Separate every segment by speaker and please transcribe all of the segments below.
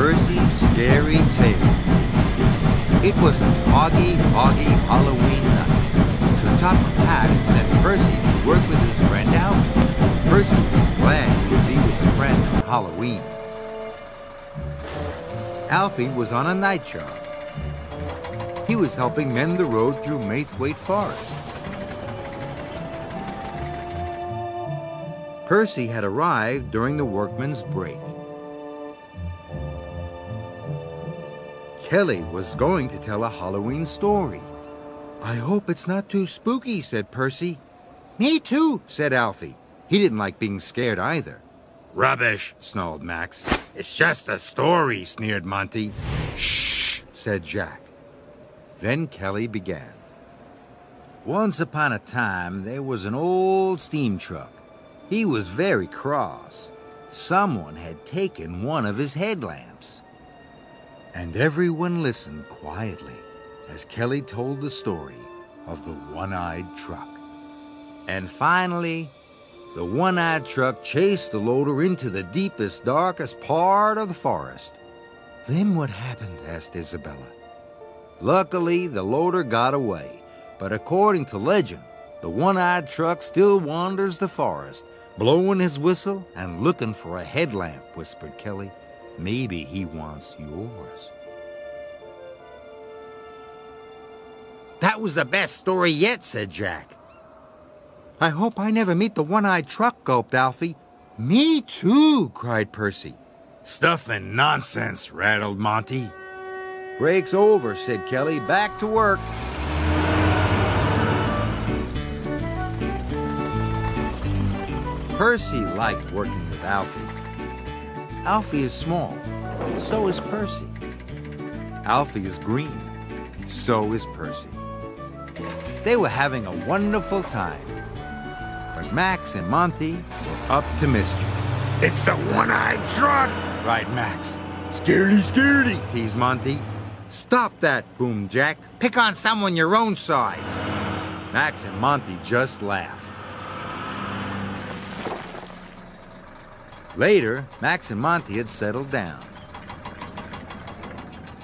Speaker 1: Percy's Scary Tale. It was a foggy, foggy Halloween night. So Topham Hatt had sent Percy to work with his friend Alfie. Percy was glad he would be with a friend on Halloween. Alfie was on a night job. He was helping mend the road through Maithwaite Forest. Percy had arrived during the workman's break. Kelly was going to tell a Halloween story. "I hope it's not too spooky," said Percy. "Me too," said Alfie. He didn't like being scared either. "Rubbish," snarled Max. "It's just a story," sneered Monty. "Shh," said Jack. Then Kelly began. Once upon a time, there was an old steam truck. He was very cross. Someone had taken one of his headlamps. And everyone listened quietly as Kelly told the story of the one-eyed truck. And finally, the one-eyed truck chased the loader into the deepest, darkest part of the forest. "Then what happened?" asked Isabella. "Luckily, the loader got away. But according to legend, the one-eyed truck still wanders the forest, blowing his whistle and looking for a headlamp," whispered Kelly. "Maybe he wants yours." "That was the best story yet," said Jack. "I hope I never meet the one-eyed truck," gulped Alfie. "Me too," cried Percy. "Stuff and nonsense," rattled Monty. "Break's over," said Kelly. "Back to work." Percy liked working with Alfie. Alfie is small, so is Percy. Alfie is green, so is Percy. They were having a wonderful time. But Max and Monty were up to mischief. "It's the one-eyed truck!" cried Max. "Scaredy, scaredy!" teased Monty. "Stop that!" boomed Jack. "Pick on someone your own size!" Max and Monty just laughed. Later, Max and Monty had settled down.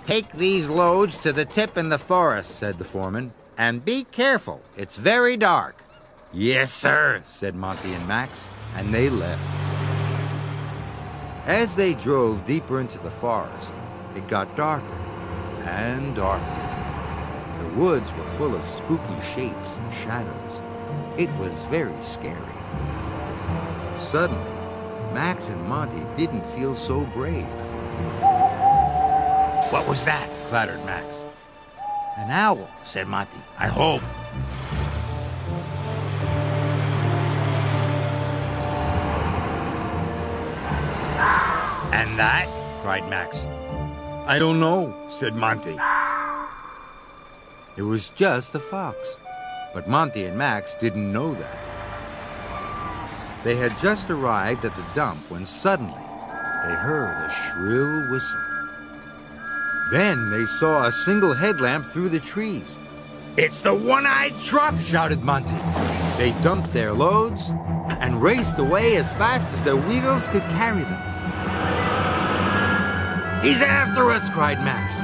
Speaker 1: "Take these loads to the tip in the forest," said the foreman. "And be careful, it's very dark." "Yes, sir," said Monty and Max, and they left. As they drove deeper into the forest, it got darker and darker. The woods were full of spooky shapes and shadows. It was very scary. Suddenly, Max and Monty didn't feel so brave. "What was that?" clattered Max. "An owl," said Monty. "I hope." "And that?" cried Max. "I don't know," said Monty. It was just a fox, but Monty and Max didn't know that. They had just arrived at the dump when suddenly they heard a shrill whistle. Then they saw a single headlamp through the trees. "It's the one-eyed truck!" shouted Monty. They dumped their loads and raced away as fast as their wheels could carry them. "He's after us!" cried Max.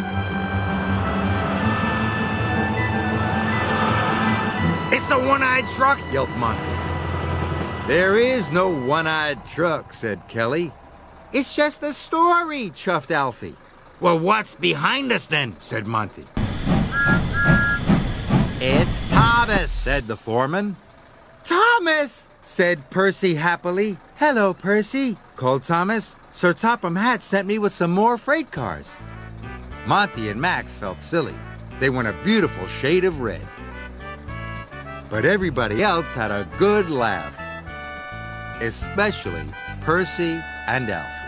Speaker 1: "It's the one-eyed truck!" yelped Monty. "There is no one-eyed truck," said Kelly. "It's just a story," chuffed Alfie. "Well, what's behind us then?" said Monty. "It's Thomas," said the foreman. "Thomas," said Percy happily. "Hello, Percy," called Thomas. "Sir Topham Hatt sent me with some more freight cars." Monty and Max felt silly. They were in a beautiful shade of red. But everybody else had a good laugh, especially Percy and Alfie.